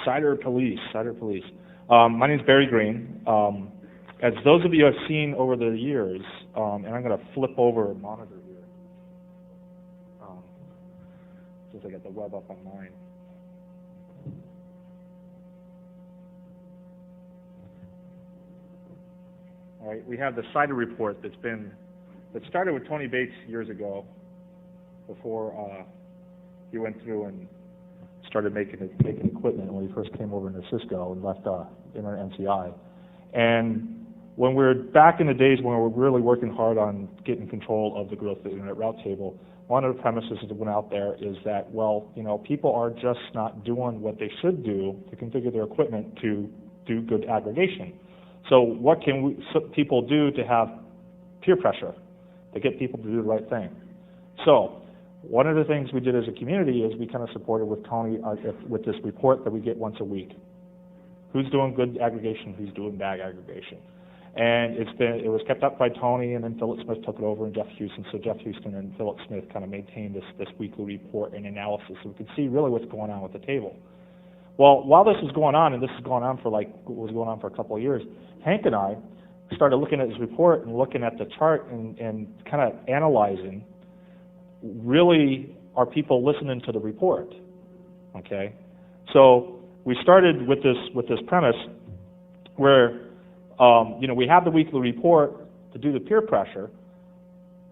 CIDR police. My name is Greene. As those of you have seen over the years, and I'm going to flip over a monitor here, since I got the web up on mine. All right, we have the CIDR report that started with Tony Bates years ago, before he went through and started making equipment when he first came over into Cisco and left Internet NCI. And when we're back in the days when we were really working hard on getting control of the growth of the Internet route table, one of the premises that went out there is that, well, people are just not doing what they should do to configure their equipment to do good aggregation. So what can people do to have peer pressure, to get people to do the right thing? So one of the things we did as a community is we kind of supported with Tony with this report that we get once a week. Who's doing good aggregation, who's doing bad aggregation. And it was kept up by Tony, and then Philip Smith took it over, and Jeff Houston. So Jeff Houston and Philip Smith kind of maintained this weekly report and analysis, so we could see really what's going on with the table. Well, while this was going on, and this was going on for a couple of years, Hank and I started looking at his report and looking at the chart and kind of analyzing, really, are people listening to the report? Okay, so we started with this premise where we have the weekly report to do the peer pressure.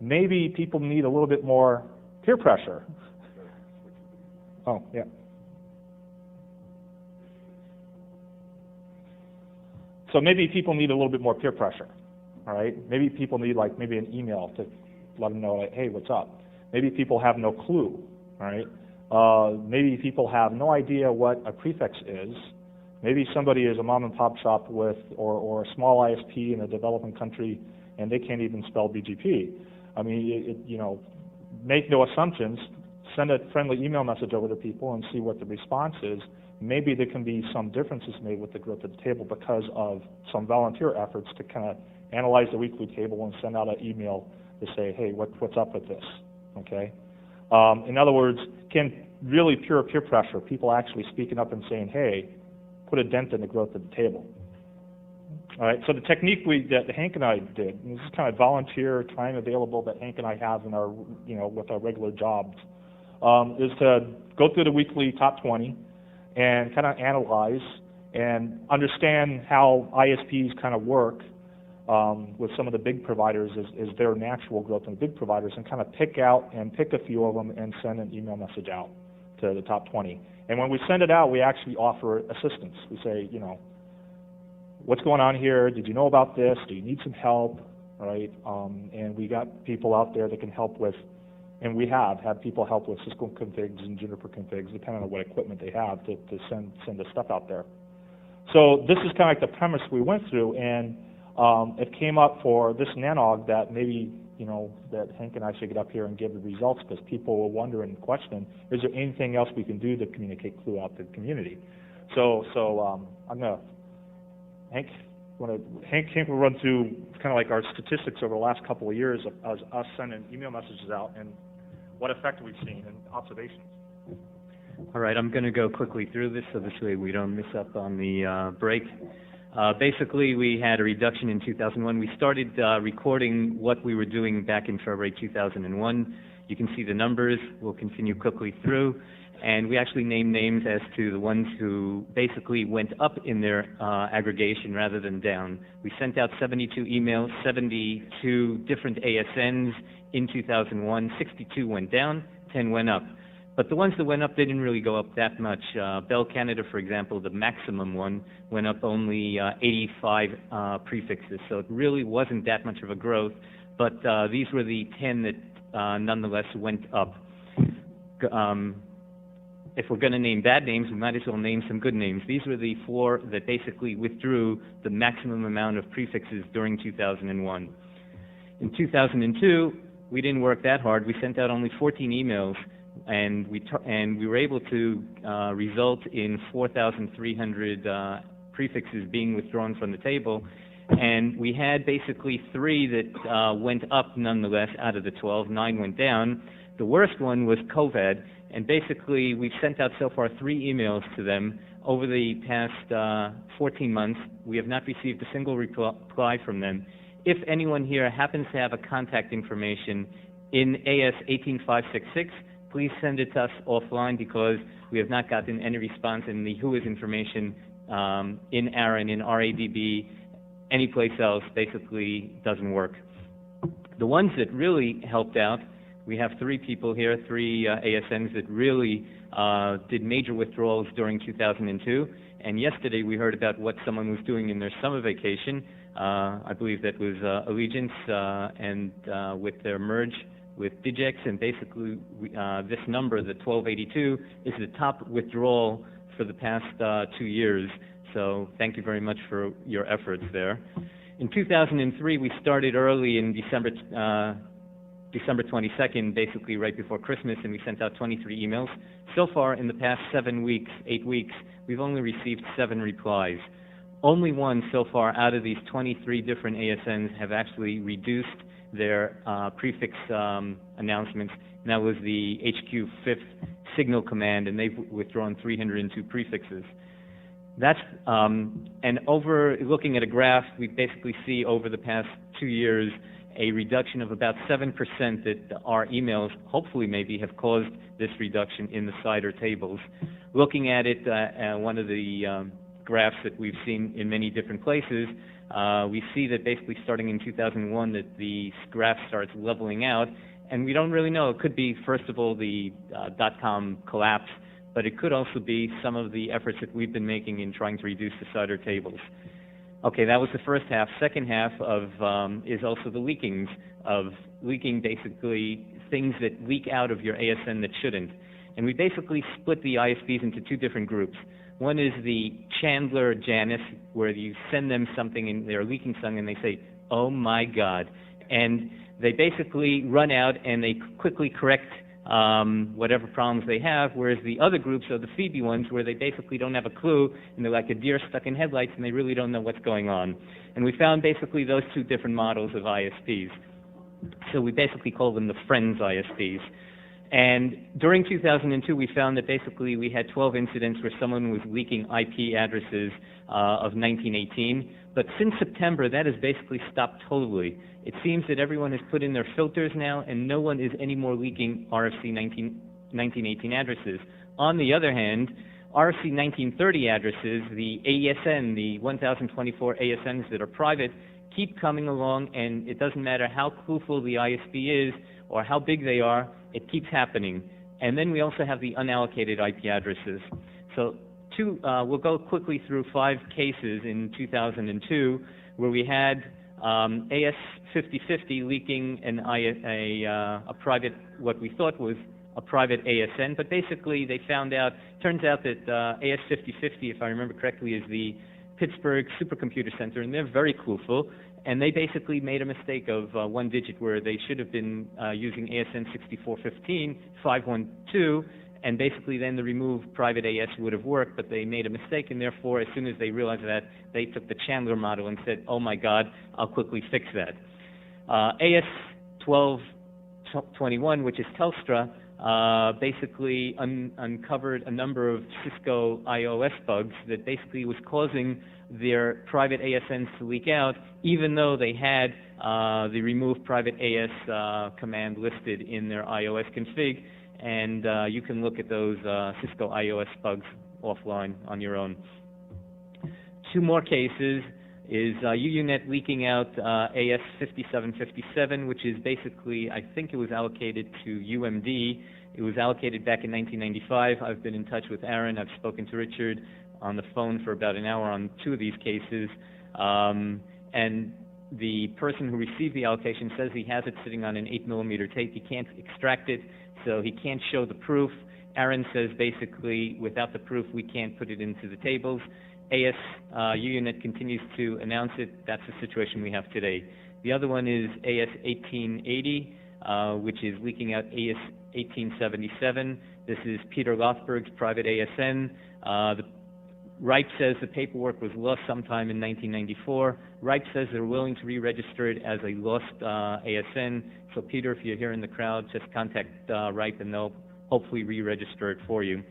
Maybe people need a little bit more peer pressure. Oh, yeah. So maybe people need a little bit more peer pressure, all right? Maybe people need maybe an email to let them know, hey, what's up? Maybe people have no clue, all right? Maybe people have no idea what a prefix is. Maybe somebody is a mom and pop shop or a small ISP in a developing country, and they can't even spell BGP. I mean, make no assumptions. Send a friendly email message over to people and see what the response is. Maybe there can be some differences made with the growth of the table because of some volunteer efforts to kind of analyze the weekly table and send out an email to say, hey, what's up with this, okay? In other words, can really pure peer pressure, people actually speaking up and saying, hey, put a dent in the growth of the table. All right, so the technique that Hank and I did, and this is kind of volunteer time available that Hank and I have in our, with our regular jobs, is to go through the weekly top 20 and kind of analyze and understand how ISPs kind of work with some of the big providers is their natural growth in the big providers, and kind of pick a few of them and send an email message out to the top 20. And when we send it out, we actually offer assistance. We say, what's going on here? Did you know about this? Do you need some help? All right, and we got people out there that can help with, and we have had people help with Cisco configs and Juniper configs, depending on what equipment they have to send the stuff out there. So this is kind of like the premise we went through, and it came up for this nanog that maybe, that Hank and I should get up here and give the results, because people will wonder and question, is there anything else we can do to communicate clue out to the community? So I'm going to, Hank will run through kind of like our statistics over the last couple of years of us sending email messages out and what effect we've seen and observations. All right, I'm going to go quickly through this so this way we don't miss up on the break. Basically, we had a reduction in 2001. We started recording what we were doing back in February 2001. You can see the numbers. We'll continue quickly through. And we actually named names as to the ones who basically went up in their aggregation rather than down. We sent out 72 emails, 72 different ASNs in 2001. 62 went down, 10 went up. But the ones that went up, they didn't really go up that much. Bell Canada, for example, the maximum one, went up only 85 prefixes. So it really wasn't that much of a growth. But these were the 10 that nonetheless went up. If we're going to name bad names, we might as well name some good names. These were the 4 that basically withdrew the maximum amount of prefixes during 2001. In 2002, we didn't work that hard. We sent out only 14 emails, and we were able to result in 4,300 prefixes being withdrawn from the table. And we had basically 3 that went up nonetheless out of the 12. 9 went down. The worst one was COVID, and basically we've sent out so far 3 emails to them over the past 14 months. We have not received a single reply from them. If anyone here happens to have a contact information in AS 18566, please send it to us offline, because we have not gotten any response in the WHOIS information in ARIN, in RADB, any place else basically doesn't work. The ones that really helped out, we have 3 people here, 3 ASNs that really did major withdrawals during 2002. And yesterday we heard about what someone was doing in their summer vacation. I believe that was Allegiance and with their merge with Digex. And basically this number, the 1282, is the top withdrawal for the past 2 years. So thank you very much for your efforts there. In 2003, we started early in December 22nd, basically right before Christmas, and we sent out 23 emails. So far, in the past 7 weeks, 8 weeks, we've only received 7 replies. Only one so far out of these 23 different ASNs have actually reduced their prefix announcements, and that was the HQ 5th signal command, and they've withdrawn 302 prefixes. That's, and over looking at a graph, we basically see over the past 2 years a reduction of about 7% that our emails, hopefully maybe, have caused this reduction in the CIDR tables. Looking at it, one of the graphs that we've seen in many different places, we see that basically starting in 2001 that the graph starts leveling out, and we don't really know. It could be, first of all, the .com collapse, but it could also be some of the efforts that we've been making in trying to reduce the CIDR tables. Okay, that was the first half. Second half of is also the leakings of leaking, basically things that leak out of your ASN that shouldn't. And we basically split the ISPs into 2 different groups. One is the Chandler Janus, where you send them something and they're leaking something and they say, "Oh my God," and they basically run out and they quickly correct whatever problems they have, whereas the other groups are the Phoebe ones, where they basically don't have a clue, and they're like a deer stuck in headlights, and they really don't know what's going on. And we found basically those 2 different models of ISPs. So we basically call them the Friends ISPs. And during 2002, we found that basically we had 12 incidents where someone was leaking IP addresses of 1918. But since September, that has basically stopped totally. It seems that everyone has put in their filters now, and no one is anymore leaking RFC 1918 addresses. On the other hand, RFC 1930 addresses, the ASN, the 1024 ASNs that are private, keep coming along, and it doesn't matter how clueful the ISP is or how big they are, it keeps happening. And then we also have the unallocated IP addresses. So we'll go quickly through 5 cases in 2002 where we had AS 5050 leaking a private, what we thought was a private ASN, but basically they found out, turns out that AS 5050, if I remember correctly, is the Pittsburgh Supercomputer Center, and they're very clueful, and they basically made a mistake of 1 digit where they should have been using ASN 6415 512, and basically then the remove private AS would have worked, but they made a mistake, and therefore as soon as they realized that, they took the Chandler model and said, "Oh my God, I'll quickly fix that." AS 1221, which is Telstra, basically uncovered a number of Cisco iOS bugs that basically was causing their private ASNs to leak out, even though they had the remove private AS command listed in their iOS config. And you can look at those Cisco iOS bugs offline on your own. 2 more cases is UUNet leaking out AS 5757, which is basically, I think it was allocated to UMD. It was allocated back in 1995. I've been in touch with Aaron. I've spoken to Richard on the phone for about an hour on 2 of these cases. And the person who received the allocation says he has it sitting on an 8mm tape. He can't extract it, so he can't show the proof. Aaron says basically without the proof we can't put it into the tables. AS UUNet continues to announce it. That's the situation we have today. The other one is AS 1880, which is leaking out AS 1877. This is Peter Lothberg's private ASN. Ripe says the paperwork was lost sometime in 1994. Ripe says they're willing to re-register it as a lost ASN. So Peter, if you're here in the crowd, just contact Ripe and they'll hopefully re-register it for you.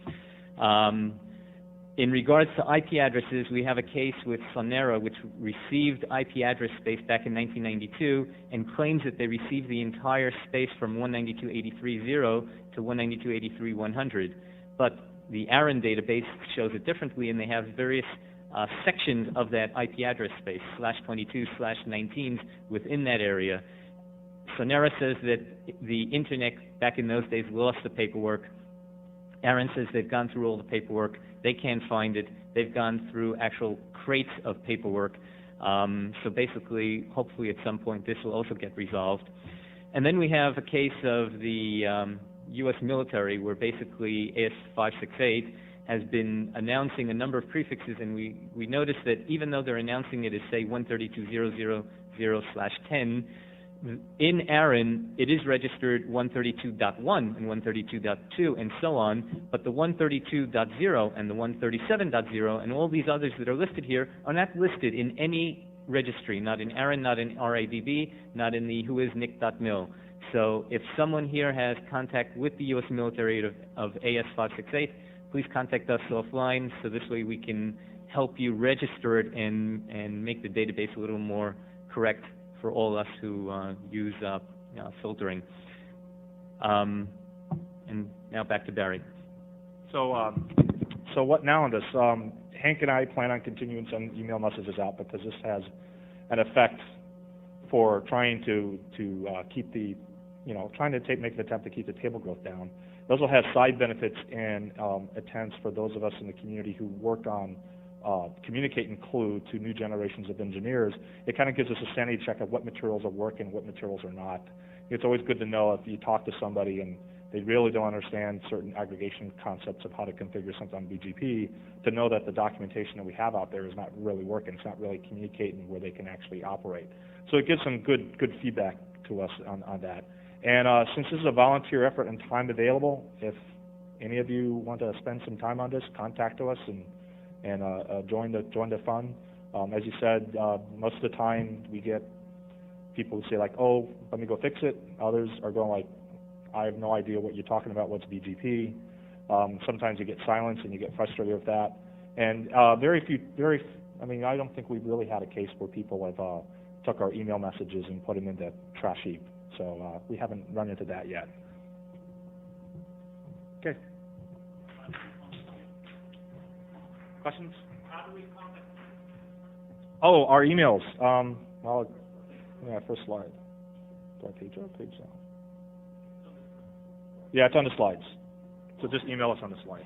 In regards to IP addresses, we have a case with Sonera, which received IP address space back in 1992 and claims that they received the entire space from 192.83.0 to 192.83.100. But the ARIN database shows it differently, and they have various sections of that IP address space, /22/19s within that area. Sonera says that the Internet back in those days lost the paperwork. ARIN says they've gone through all the paperwork. They can't find it. They've gone through actual crates of paperwork. So basically, hopefully at some point, this will also get resolved. And then we have a case of the U.S. military, where basically AS568 has been announcing a number of prefixes, and we noticed that even though they're announcing it as, say, 132.0.0/10, in ARIN, it is registered 132.1 and 132.2 and so on, but the 132.0 and the 137.0 and all these others that are listed here are not listed in any registry, not in ARIN, not in RADB, not in the whoisnick.mil. So if someone here has contact with the U.S. military of AS568, please contact us offline, so this way we can help you register it and make the database a little more correct for all us who use filtering. And now back to Barry. So what now on this? Hank and I plan on continuing to send email messages out because this has an effect for trying to keep the, make an attempt to keep the table growth down. It also has side benefits and attempts for those of us in the community who work on communicating clue to new generations of engineers. It kind of gives us a sanity check of what materials are working, what materials are not. It's always good to know if you talk to somebody and they really don't understand certain aggregation concepts of how to configure something on BGP, to know that the documentation that we have out there is not really working. It's not really communicating where they can actually operate. So it gives some good feedback to us on that. And since this is a volunteer effort and time available, if any of you want to spend some time on this, contact us and join the fun. As you said, most of the time we get people who say like, oh, let me go fix it. Others are going like, I have no idea what you're talking about, what's BGP. Sometimes you get silence and you get frustrated with that. And I don't think we've really had a case where people have took our email messages and put them in the trash heap. So we haven't run into that yet. Okay. Questions? How do we contact? Oh, our emails. First slide. Do I page up? Page down. Yeah, it's on the slides. So just email us on the slides.